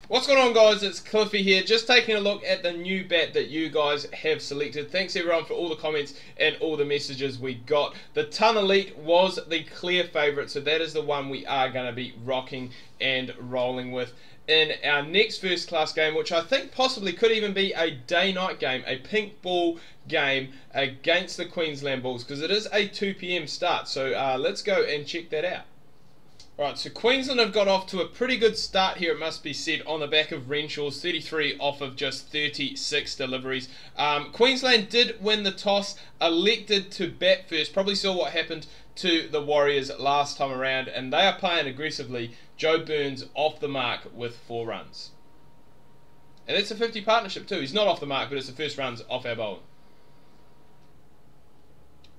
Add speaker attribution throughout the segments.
Speaker 1: What's going on, guys? It's Cliffy here, just taking a look at the new bat that you guys have selected. Thanks everyone for all the comments and all the messages we got. The Ton Elite was the clear favourite, so that is the one we are going to be rocking and rolling with in our next first class game, which I think possibly could even be a day-night game, a pink ball game against the Queensland Bulls, because it is a 2 PM start. So let's go and check that out. Right, so Queensland have got off to a pretty good start here, it must be said, on the back of Renshaw's 33 off of just 36 deliveries. Queensland did win the toss, elected to bat first. Probably saw what happened to the Warriors last time around, and they are playing aggressively. Joe Burns off the mark with 4 runs. And it's a 50 partnership too. He's not off the mark, but it's the first runs off our bowling.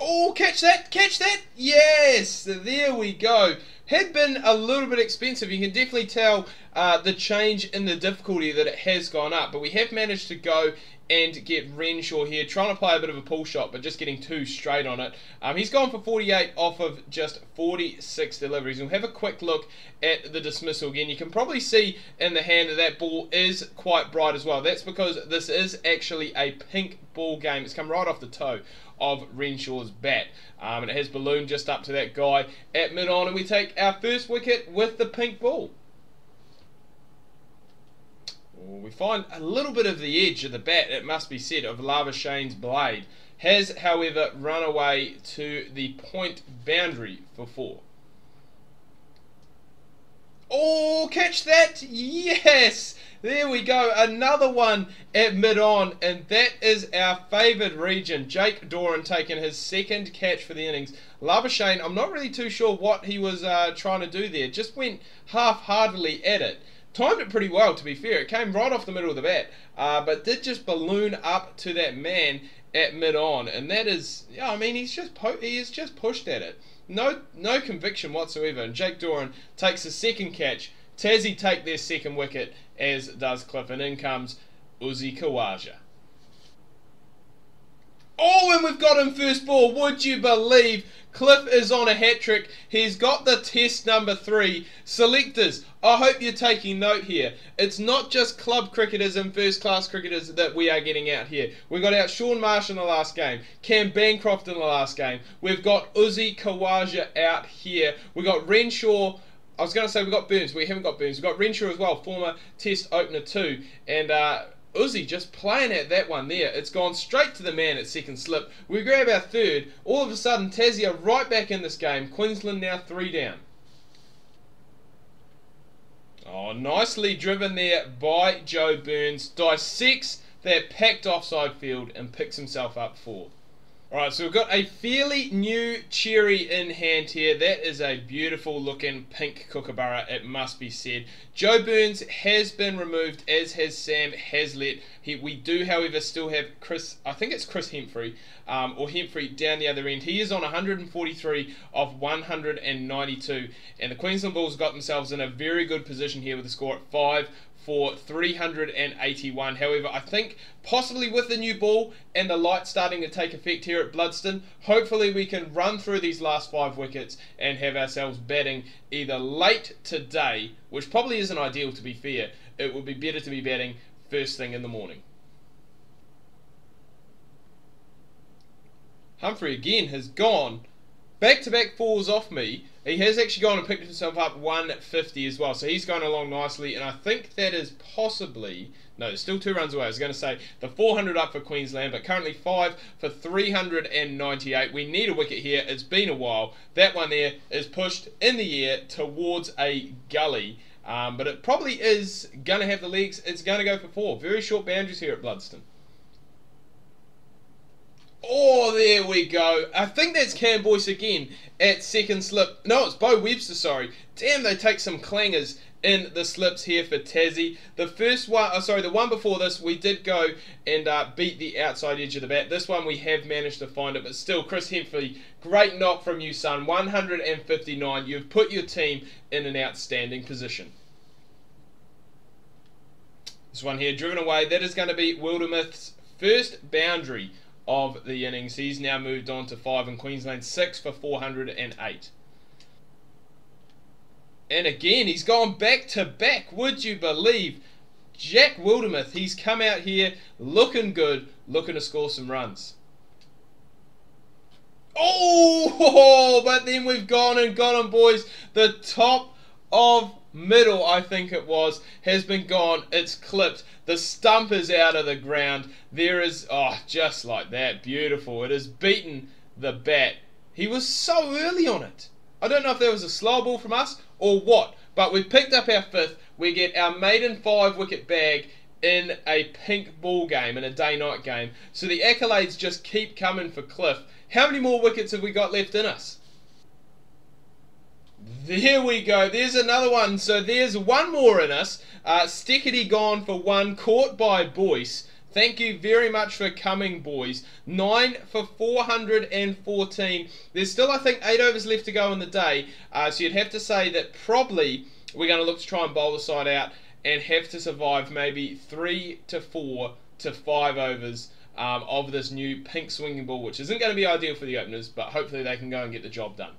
Speaker 1: Oh, catch that, catch that. Yes, there we go. Had been a little bit expensive. You can definitely tell the change in the difficulty that it has gone up. But we have managed to go and get Renshaw here, trying to play a bit of a pull shot, but just getting 2 straight on it. He's gone for 48 off of just 46 deliveries. We'll have a quick look at the dismissal again. You can probably see in the hand that that ball is quite bright as well. That's because this is actually a pink ball game. It's come right off the toe of Renshaw's bat. And it has ballooned just up to that guy at mid-on, and we take our first wicket with the pink ball. We find a little bit of the edge of the bat, it must be said, of Lavashane's blade. Has, however, run away to the point boundary for 4. Oh, catch that! Yes! There we go, another one at mid-on, and that is our favoured region. Jake Doran taking his second catch for the innings. Lavashane, I'm not really too sure what he was trying to do there. Just went half-heartedly at it. Timed it pretty well, to be fair. It came right off the middle of the bat, but did just balloon up to that man at mid-on, and that is, yeah, I mean, he is just pushed at it. No conviction whatsoever, and Jake Doran takes his second catch. Tassie take their second wicket, as does Cliff, and in comes Uzi Khawaja. Oh, and we've got him first ball. Would you believe Cliff is on a hat-trick? He's got the test number 3. Selectors, I hope you're taking note here. It's not just club cricketers and first-class cricketers that we are getting out here. We got out Sean Marsh in the last game, Cam Bancroft in the last game. We've got Uzi Khawaja out here. We got Renshaw. I was going to say we've got Burns. We haven't got Burns. We've got Renshaw as well, former test opener too. And Uzi just playing at that one there. It's gone straight to the man at second slip. We grab our third. All of a sudden, Tassie are right back in this game. Queensland now 3 down. Oh, nicely driven there by Joe Burns. Dissects that packed offside field and picks himself up 4. Alright, so we've got a fairly new cherry in hand here. That is a beautiful looking pink kookaburra, it must be said. Joe Burns has been removed, as has Sam Hazlitt. We do, however, still have Chris, I think it's Chris Hemphrey, or Hemphrey down the other end. He is on 143 of 192, and the Queensland Bulls got themselves in a very good position here with a score at 5 for 381. However, I think possibly with the new ball and the light starting to take effect here at Blundstone, hopefully we can run through these last 5 wickets and have ourselves batting either late today, which probably isn't ideal to be fair. It would be better to be batting first thing in the morning. Humphrey again has gone back-to-back 4s off me. He has actually gone and picked himself up 150 as well, so he's going along nicely, and I think that is possibly, no, there's still 2 runs away. I was going to say the 400 up for Queensland, but currently 5 for 398. We need a wicket here. It's been a while. That one there is pushed in the air towards a gully, but it probably is going to have the legs. It's going to go for 4. Very short boundaries here at Blundstone. Oh, there we go. I think that's Cam Boyce again at second slip. No, it's Bo Webster, sorry. Damn, they take some clangers in the slips here for Tassie. The first one, the one before this, we did go and beat the outside edge of the bat. This one we have managed to find it, but still, Chris Hemphrey, great knock from you, son. 159. You've put your team in an outstanding position. This one here, driven away. That is going to be Wildermuth's first boundary of the innings. He's now moved on to 5, and Queensland 6 for 408. And again, he's gone back to back. Would you believe Jack Wildermuth, he's come out here looking good, looking to score some runs. Oh, but then we've gone and got him, boys. The top of middle, I think it was, has been gone. It's clipped. The stump is out of the ground. There is, oh, just like that. Beautiful. It has beaten the bat. He was so early on it. I don't know if that was a slow ball from us or what, but we picked up our 5th. We get our maiden 5-wicket bag in a pink ball game, in a day-night game. So the accolades just keep coming for Cliff. How many more wickets have we got left in us? There we go. There's another one. So there's one more in us. Stickety gone for 1, caught by Boyce. Thank you very much for coming, boys. 9 for 414. There's still, I think, 8 overs left to go in the day. So you'd have to say that probably we're going to look to try and bowl the side out and have to survive maybe 3 to 4 to 5 overs of this new pink swinging ball, which isn't going to be ideal for the openers, but hopefully they can go and get the job done.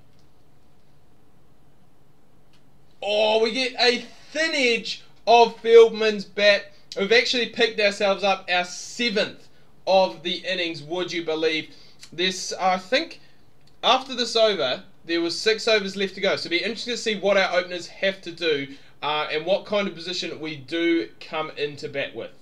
Speaker 1: Oh, we get a thin edge of Fieldman's bat. We've actually picked ourselves up our 7th of the innings, would you believe? This, I think, after this over, there was 6 overs left to go. So it'll be interesting to see what our openers have to do and what kind of position we do come into bat with.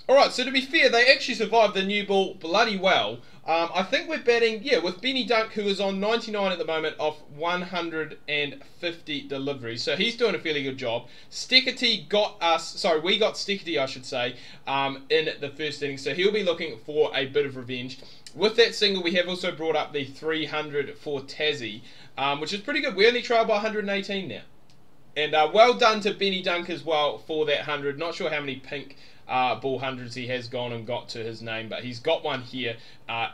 Speaker 1: Alright, so to be fair, they actually survived the new ball bloody well. I think we're batting, yeah, with Benny Dunk, who is on 99 at the moment off 150 deliveries. So he's doing a fairly good job. Stickety got us, sorry, we got Stickety, I should say, in the first inning. So he'll be looking for a bit of revenge. With that single, we have also brought up the 300 for Tassie, which is pretty good. We only trail by 118 now. And well done to Benny Dunk as well for that 100. Not sure how many pink ball hundreds he has gone and got to his name, but he's got one here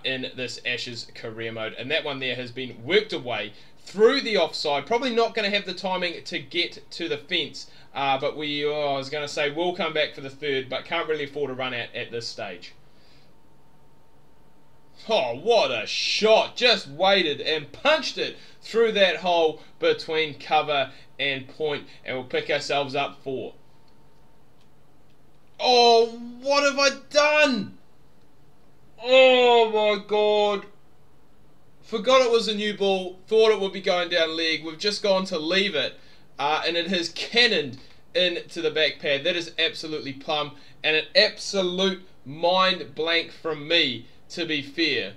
Speaker 1: in this Ashes career mode, and that one there has been worked away through the offside. Probably not going to have the timing to get to the fence, but I was going to say we'll come back for the 3rd, but can't really afford to run out at this stage. Oh, what a shot. Just waited and punched it through that hole between cover and point, and we'll pick ourselves up 4. Oh, what have I done? Oh my god. Forgot it was a new ball. Thought it would be going down leg. We've just gone to leave it. And it has cannoned into the back pad. That is absolutely plumb. And an absolute mind blank from me, to be fair.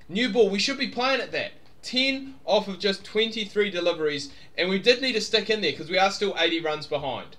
Speaker 1: New ball. We should be playing at that. 10 off of just 23 deliveries. And we did need to stick in there because we are still 80 runs behind.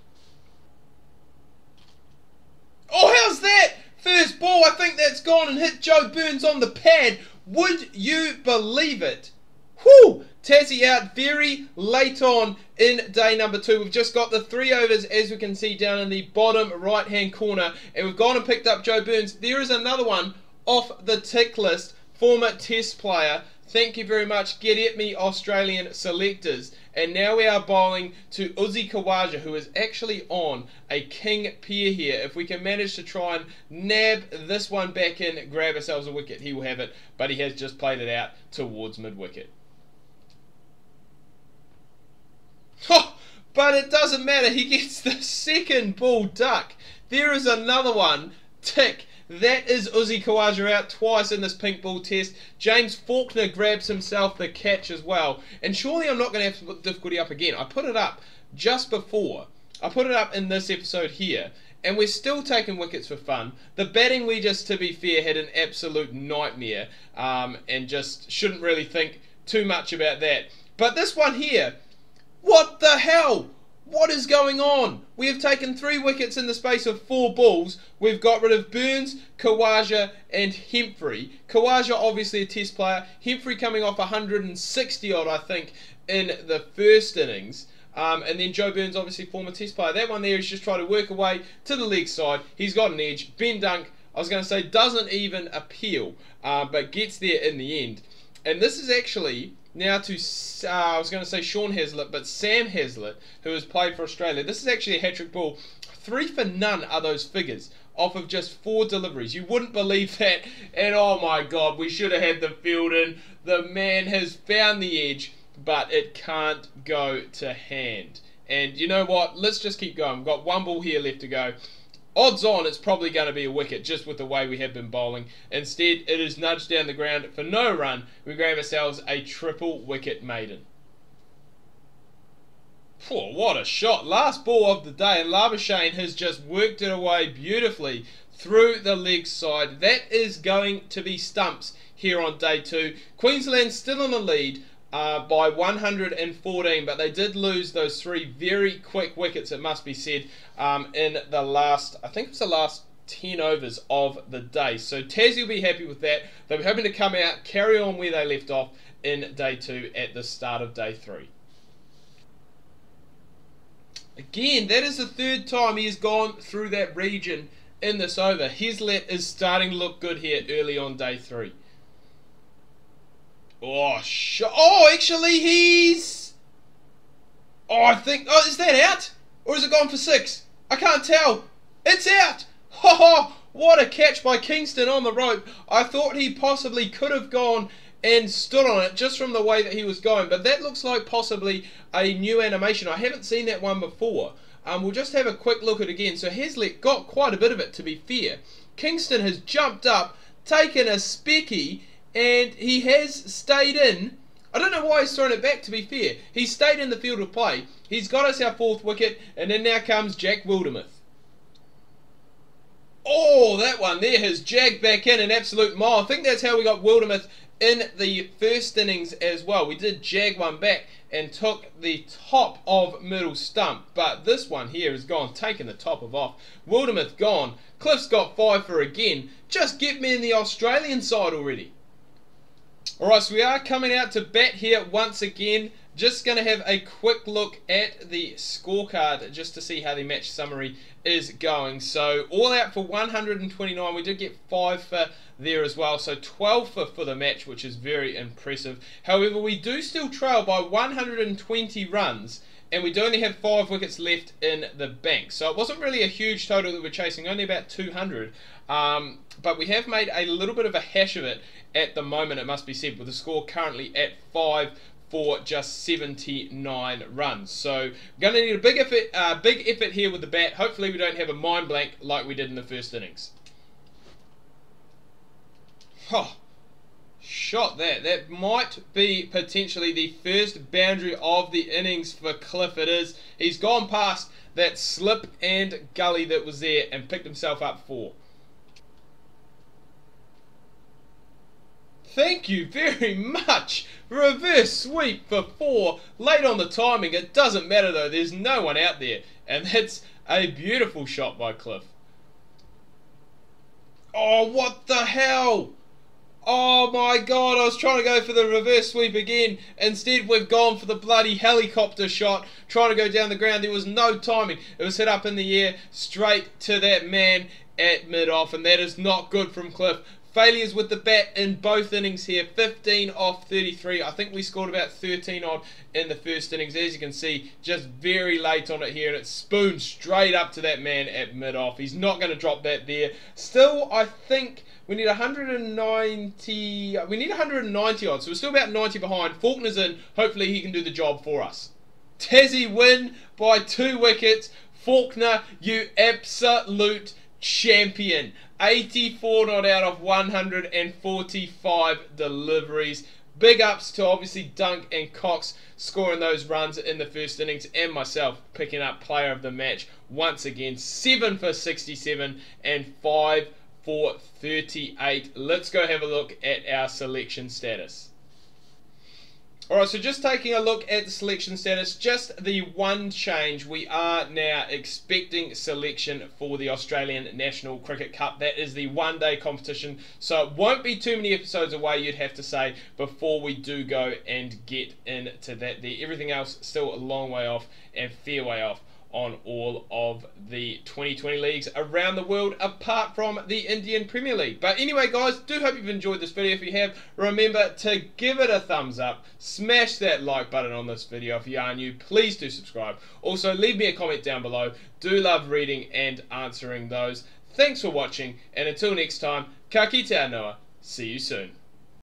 Speaker 1: Oh, how's that? First ball, I think that's gone and hit Joe Burns on the pad. Would you believe it? Whew! Tassie out very late on in day number 2. We've just got the 3 overs, as we can see down in the bottom right-hand corner. And we've gone and picked up Joe Burns. There is another one off the tick list. Former Test player. Thank you very much. Get at me, Australian selectors. And now we are bowling to Uzi Khawaja, who is actually on a king pair here. If we can manage to try and nab this one back in, grab ourselves a wicket, he will have it. But he has just played it out towards mid-wicket. Oh, but it doesn't matter. He gets the 2nd ball duck. There is another one. Tick. That is Uzi Khawaja out twice in this pink ball test. James Faulkner grabs himself the catch as well. And surely I'm not going to have to put difficulty up again. I put it up just before. I put it up in this episode here. And we're still taking wickets for fun. The batting, we just, to be fair, had an absolute nightmare. And just shouldn't really think too much about that. But this one here, what the hell? What is going on? We have taken 3 wickets in the space of 4 balls. We've got rid of Burns, Khawaja and Hemphrey. Khawaja obviously a test player. Hemphrey coming off 160 odd, I think, in the first innings. And then Joe Burns, obviously former test player. That one there is just trying to work away to the leg side. He's got an edge. Ben Dunk, I was going to say, doesn't even appeal, but gets there in the end. And this is actually now to, I was going to say Sean Hazlitt, but Sam Hazlitt, who has played for Australia. This is actually a hat-trick ball. 3 for none are those figures off of just 4 deliveries. You wouldn't believe that. And oh my God, we should have had the field in. The man has found the edge, but it can't go to hand. And you know what? Let's just keep going. We've got 1 ball here left to go. Odds on it's probably going to be a wicket just with the way we have been bowling. Instead, it is nudged down the ground for no run. We grab ourselves a triple wicket maiden. Oh, what a shot. Last ball of the day, and Labuschagne has just worked it away beautifully through the leg side. That is going to be stumps here on day 2. Queensland still in the lead by 114, but they did lose those 3 very quick wickets, it must be said, in the last, I think it was the last 10 overs of the day. So Tassie will be happy with that. They'll be hoping to come out, carry on where they left off in day 2 at the start of day 3. Again, that is the 3rd time he has gone through that region in this over. Heslett is starting to look good here early on day 3. Oh, actually he's... Oh, I think... Oh, is that out? Or is it gone for 6? I can't tell. It's out! Ha ha! What a catch by Kingston on the rope. I thought he possibly could have gone and stood on it just from the way that he was going. But that looks like possibly a new animation. I haven't seen that one before. We'll just have a quick look at it again. So Heslett got quite a bit of it, to be fair. Kingston has jumped up, taken a specky, and he has stayed in. I don't know why he's thrown it back, to be fair. He stayed in the field of play. He's got us our 4th wicket, and then now comes Jack Wildermuth. Oh, that one there has jagged back in an absolute mile. I think that's how we got Wildermuth in the first innings as well. We did jag one back and took the top of middle stump, but this one here has gone, taken the top of off. Wildermuth gone. Cliff's got 5 for again. Just get me in the Australian side already. Alright, so we are coming out to bat here once again. Just going to have a quick look at the scorecard just to see how the match summary is going. So all out for 129. We did get 5 for there as well. So 12 for the match, which is very impressive. However, we do still trail by 120 runs. And we do only have 5 wickets left in the bank. So it wasn't really a huge total that we're chasing, only about 200. But we have made a little bit of a hash of it at the moment, it must be said, with the score currently at 5 for just 79 runs. So we're going to need a big effort here with the bat. Hopefully we don't have a mind blank like we did in the first innings. Oh, shot that. That might be potentially the first boundary of the innings for Cliff. It is. He's gone past that slip and gully that was there and picked himself up 4. Thank you very much. Reverse sweep for 4. Late on the timing. It doesn't matter though. There's no one out there. And that's a beautiful shot by Cliff. Oh, what the hell? Oh my god, I was trying to go for the reverse sweep again. Instead, we've gone for the bloody helicopter shot, trying to go down the ground. There was no timing. It was hit up in the air, straight to that man at mid-off, and that is not good from Cliff. Failures with the bat in both innings here, 15 off 33. I think we scored about 13 odd in the first innings. As you can see, just very late on it here, and it's spooned straight up to that man at mid-off. He's not going to drop that there. Still, I think we need 190. We need 190 odd, so we're still about 90 behind. Faulkner's in. Hopefully, he can do the job for us. Tassie win by 2 wickets. Faulkner, you absolute champion. 84 not out of 145 deliveries. Big ups to obviously Dunk and Cox scoring those runs in the first innings, and myself picking up player of the match once again. 7 for 67 and 5 for 38. Let's go have a look at our selection status. Alright, so just taking a look at the selection status, just the one change. We are now expecting selection for the Australian National Cricket Cup. That is the one-day competition, so it won't be too many episodes away, you'd have to say, before we do go and get into that there. Everything else still a long way off and fair way off on all of the 2020 leagues around the world, apart from the Indian Premier League. But anyway, guys, do hope you've enjoyed this video. If you have, remember to give it a thumbs up, smash that like button on this video. If you are new, please do subscribe. Also, leave me a comment down below. Do love reading and answering those. Thanks for watching, and until next time, ka kite anoa. See you soon.